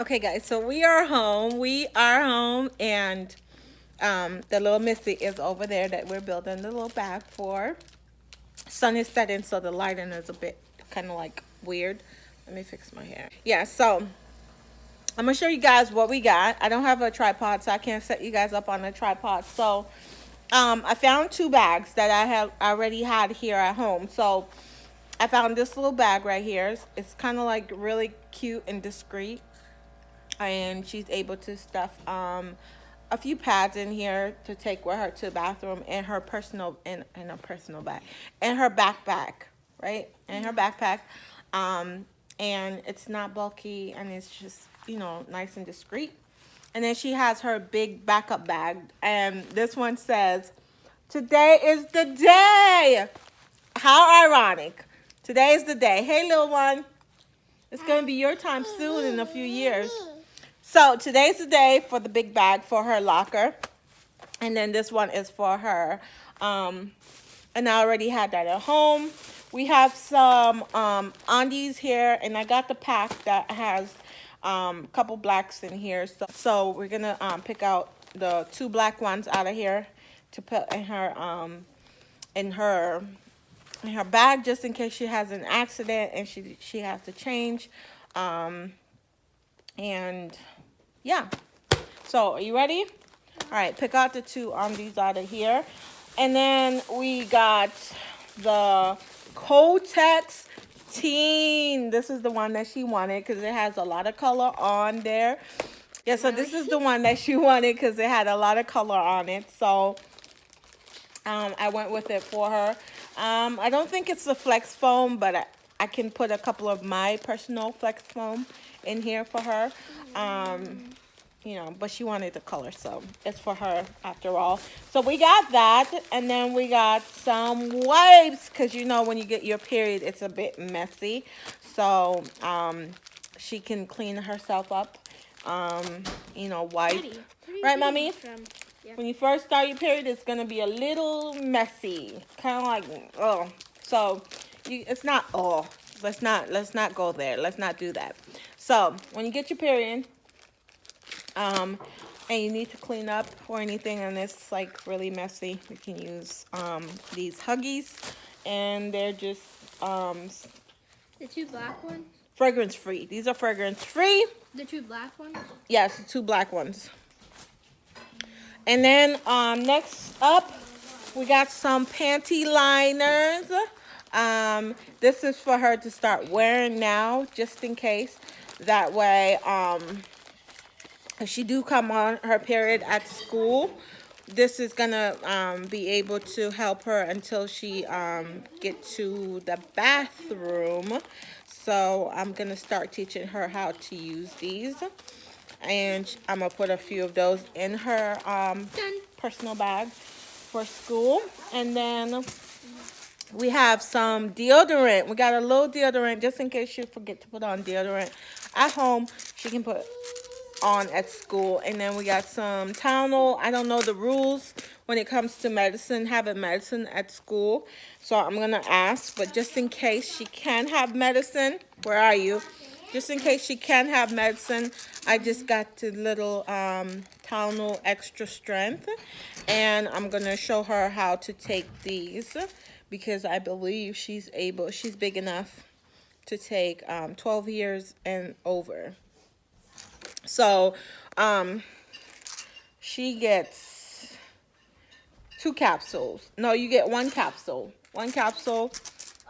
Okay, guys, so we are home. We are home, and the little Missy is over there that we're building the little bag for. Sun is setting, so the lighting is a bit kind of like weird. Let me fix my hair. Yeah, so I'm gonna show you guys what we got. I don't have a tripod, so I can't set you guys up on a tripod. So I found 2 bags that I have already had here at home. So I found this little bag right here. It's kind of like really cute and discreet, and she's able to stuff a few pads in here to take with her to the bathroom, and her personal in her personal bag, and her backpack, right? And her backpack, and it's not bulky, and it's just, you know, nice and discreet. And then she has her big backup bag, and this one says, "Today is the day." How ironic! Today is the day. Hey, little one, it's gonna be your time soon in a few years. So today's the day for the big bag for her locker. And then this one is for her. And I already had that at home. We have some undies here. And I got the pack that has a couple blacks in here. So we're going to pick out the 2 black ones out of here to put in her bag, just in case she has an accident and she has to change. And yeah, so are you ready? All right, pick out the 2 undies out of here. And then we got the Kotex Teen. This is the one that she wanted because it has a lot of color on there. Yeah, so this is the one that she wanted because it had a lot of color on it. So I went with it for her. I don't think it's the flex foam, but I can put a couple of my personal flex foam in here for her. You know, but she wanted the color, so it's for her after all. So we got that, and then we got some wipes, because you know when you get your period, it's a bit messy. So she can clean herself up, you know, wipe. Right, Mommy? Yeah. When you first start your period, it's going to be a little messy. Kind of like, oh. So it's not, oh. Let's not go there. Let's not do that. So when you get your period, and you need to clean up or anything, and it's like really messy, you can use these Huggies, and they're just the 2 black ones. Fragrance free. These are fragrance free. The 2 black ones. Yes, the 2 black ones. And then next up, we got some panty liners. This is for her to start wearing now, just in case. That way, if she do come on her period at school, this is gonna be able to help her until she get to the bathroom. So I'm gonna start teaching her how to use these, and I'm gonna put a few of those in her personal bag for school. And then we have some deodorant. We got a little deodorant just in case she forget to put on deodorant at home. She can put on at school. And then we got some Tylenol. I don't know the rules when it comes to medicine, having medicine at school. So I'm going to ask, but just in case she can have medicine, where are you? Just in case she can have medicine, I just got the little Tylenol extra strength. And I'm going to show her how to take these, because I believe she's big enough to take 12 years and over. So she gets 2 capsules. No, you get 1 capsule. 1 capsule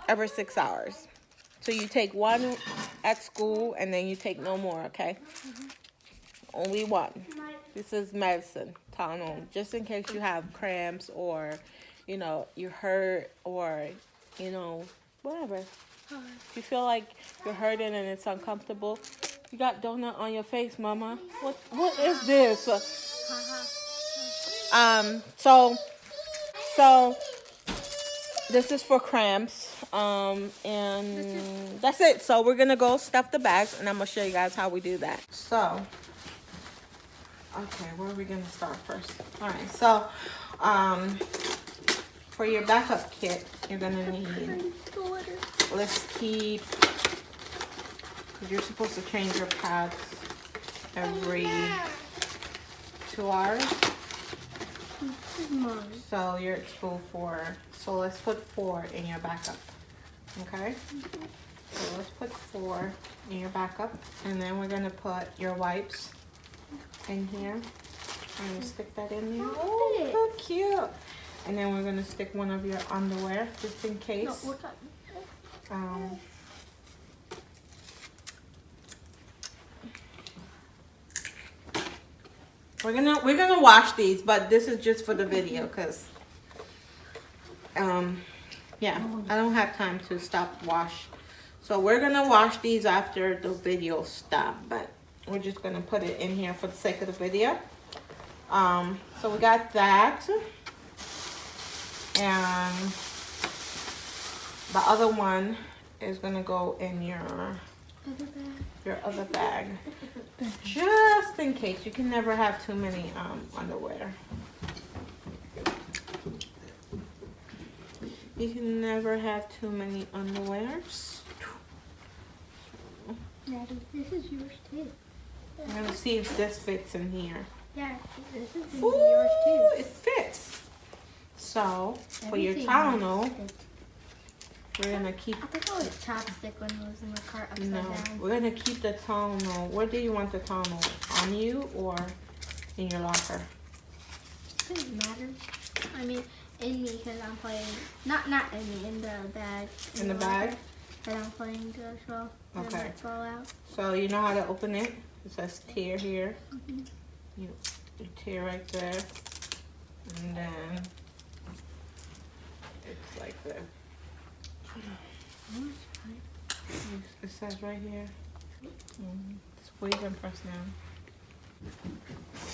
every 6 hours. So you take 1 at school, and then you take no more, okay? Only 1. This is medicine, Tylenol, just in case you have cramps, or, you know, you hurt, or, you know, whatever. If you feel like you're hurting and it's uncomfortable, you got donut on your face, Mama. What is this? So this is for cramps, and that's it. So we're gonna go stuff the bags, and I'm gonna show you guys how we do that. So, okay, where are we gonna start first? All right, so for your backup kit, you're gonna need, let's keep, because you're supposed to change your pads every 2 hours. Mom. So you're at school so let's put 4 in your backup. Okay? So let's put 4 in your backup. And then we're gonna put your wipes in here. I'm gonna stick that in there. Oh, so cute. And then we're gonna stick one of your underwear just in case. No, what We're gonna wash these, but this is just for the video, cause yeah, I don't have time to stop wash. So we're gonna wash these after the video stop, but we're just gonna put it in here for the sake of the video. So we got that, and the other one is gonna go in your other bag, just in case. You can never have too many underwear. You can never have too many underwears. Daddy, this is yours too. I'm gonna see if this fits in here. Yeah, this is Ooh, yours too. it fits. So for your Everything towel, fits. we're gonna keep. I think I was chopstick when I was in the car upside No, down. we're gonna keep the towel. Where do you want the towel? On you or in your locker? Doesn't matter. I mean, in me because I'm playing. Not in me, in the bag. In the bag? And I'm playing as well. And Okay. it fall out. So you know how to open it? It says tear here. Mm-hmm. You tear right there, and then it's like this. It says right here. Squeeze and press down.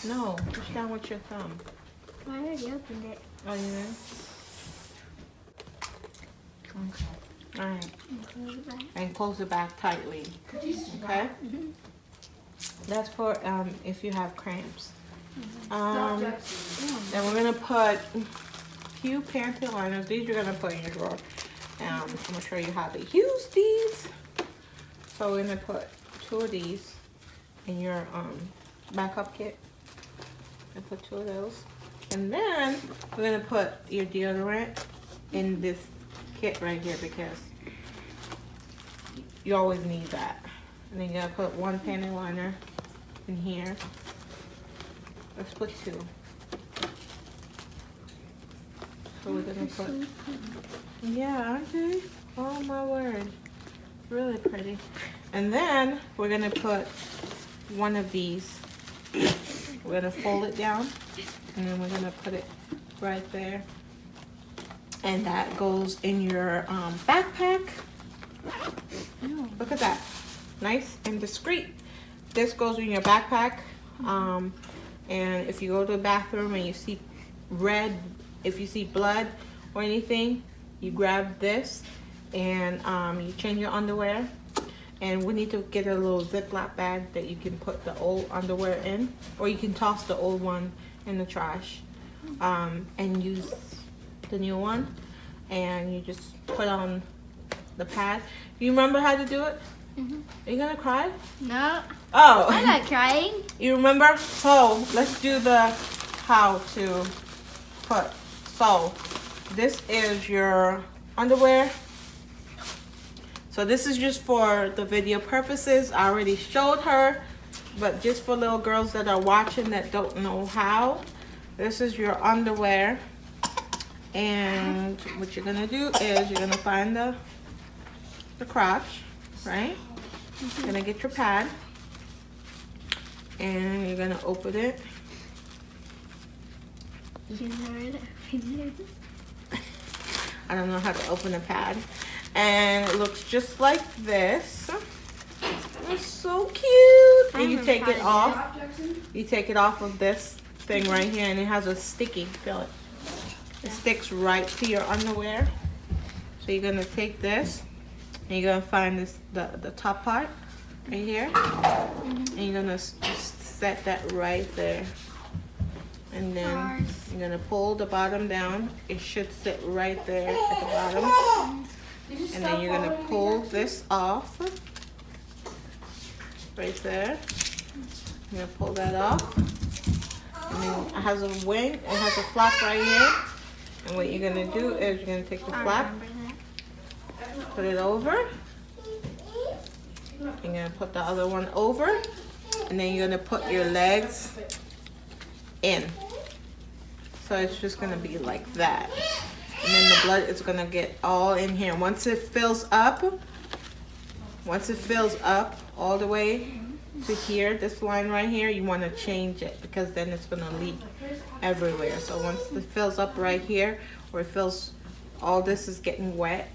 No, push down with your thumb. I already opened it. Oh, you did? Okay. All right. Close it back. And close it back tightly. Okay. That's for if you have cramps. Then we're gonna put a few panty liners. These you're gonna put in your drawer. I'm gonna show you how to use these. So we're gonna put 2 of these in your backup kit. And put 2 of those. And then we're gonna put your deodorant in this kit right here because you always need that. And then you're gonna put 1 panty liner in here. Let's put 2. So we're gonna put. Yeah, aren't they? Oh my word. Really pretty. And then we're gonna put 1 of these. We're gonna fold it down and then we're gonna put it right there. And that goes in your backpack. Look at that. Nice and discreet. This goes in your backpack. And if you go to the bathroom and you see red, if you see blood or anything, you grab this and you change your underwear. And we need to get a little Ziploc bag that you can put the old underwear in, or you can toss the old one in the trash and use the new one. And you just put on the pad. You remember how to do it? Are you gonna cry? No. Oh. I'm not crying. You remember? So let's do the how to put. So this is your underwear. So this is just for the video purposes. I already showed her, but just for little girls that are watching that don't know how, this is your underwear. And what you're gonna do is you're gonna find the crotch, right? You're gonna get your pad and you're gonna open it. I don't know how to open a pad. And it looks just like this. It's so cute. And you take it off. You take it off of this thing right here and it has a sticky, feel it. It sticks right to your underwear. So you're gonna take this and you're gonna find this the top part right here. And you're gonna just set that right there. And then you're gonna pull the bottom down. It should sit right there at the bottom. And then you're gonna pull this off right there. You're gonna pull that off. And then it has a wing, it has a flap right here. And what you're gonna do is you're gonna take the flap, put it over. You're gonna put the other one over. And then you're gonna put your legs in. So it's just gonna be like that. And then the blood is gonna get all in here. Once it fills up all the way to here, this line right here, you wanna change it because then it's gonna leak everywhere. So once it fills up right here, where it feels all this is getting wet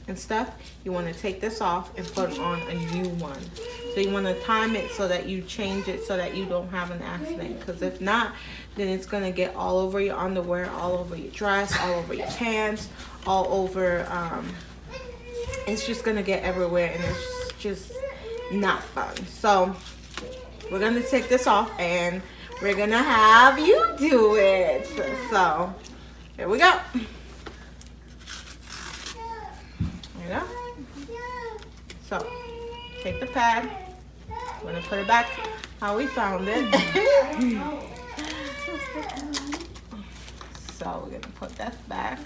and stuff, you wanna take this off and put on a new one. So you wanna time it so that you change it so that you don't have an accident. Because if not, then it's gonna get all over your underwear, all over your dress, all over your pants, all over, it's just gonna get everywhere and it's just not fun. So we're gonna take this off and we're gonna have you do it. So here we go. There you go. So take the pad. I'm gonna put it back how we found it. So we're gonna put that back.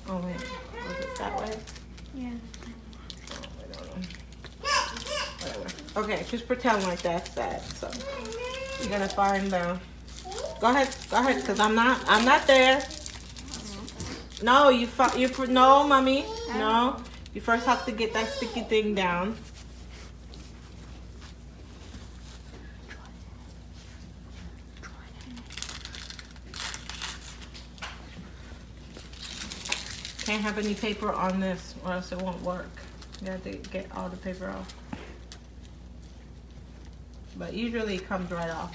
Oh wait, was it that way? Yeah. Whatever. Okay, just pretend like that's that. So you're gonna find the. Go ahead, cause I'm not there. No, no, mommy, no. You first have to get that sticky thing down. Can't have any paper on this or else it won't work. You have to get all the paper off. But usually it comes right off.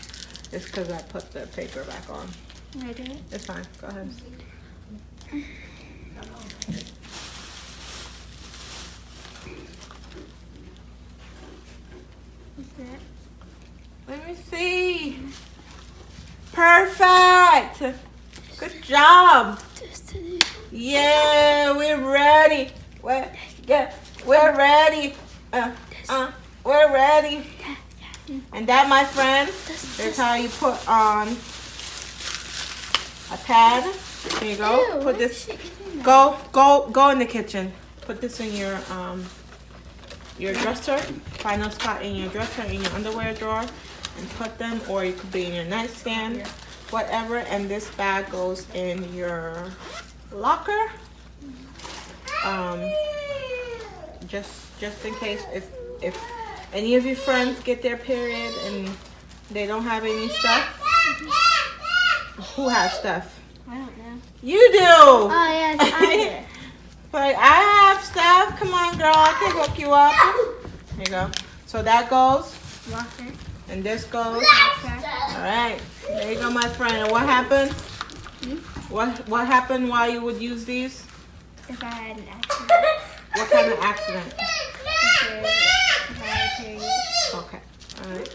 It's because I put the paper back on. Can I do it? It's fine. Go ahead. What's that? Let me see. Perfect. Good job. Yeah, we're ready. We're ready. We're ready. And that, my friend, is how you put on a pad. There you go. Ew, Put this. Go in the kitchen. Put this in your dresser. Find a spot in your dresser, in your underwear drawer, and put them. Or you could be in your nightstand, whatever. And this bag goes in your locker. Just in case if any of your friends get their period and they don't have any stuff. Who has stuff? I don't know. You do. Oh yes, I do. But I have stuff. Come on, girl. I can hook you up. There you go. So that goes. Locker. And this goes. Locker. All right. There you go, my friend. And what happened? What happened while you would use these? If I had an accident. What kind of accident? If I had a period. Okay. All right.